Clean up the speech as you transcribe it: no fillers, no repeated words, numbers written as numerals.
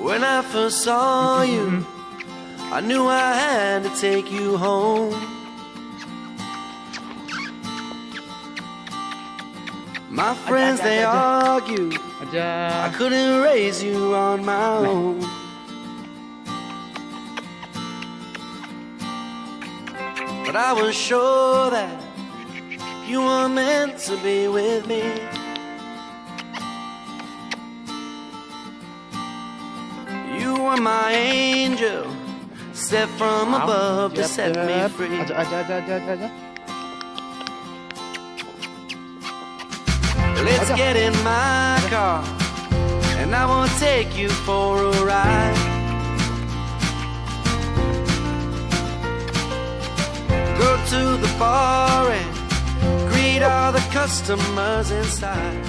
When I first saw you, I knew I had to take you home. My friends, they argue I couldn't raise you on my own. But I was sure that you were meant to be with me. You were my angel, set from above to set me free. Let's get in my car and I will take you for a ride. Go to the bar and greet all the customers inside.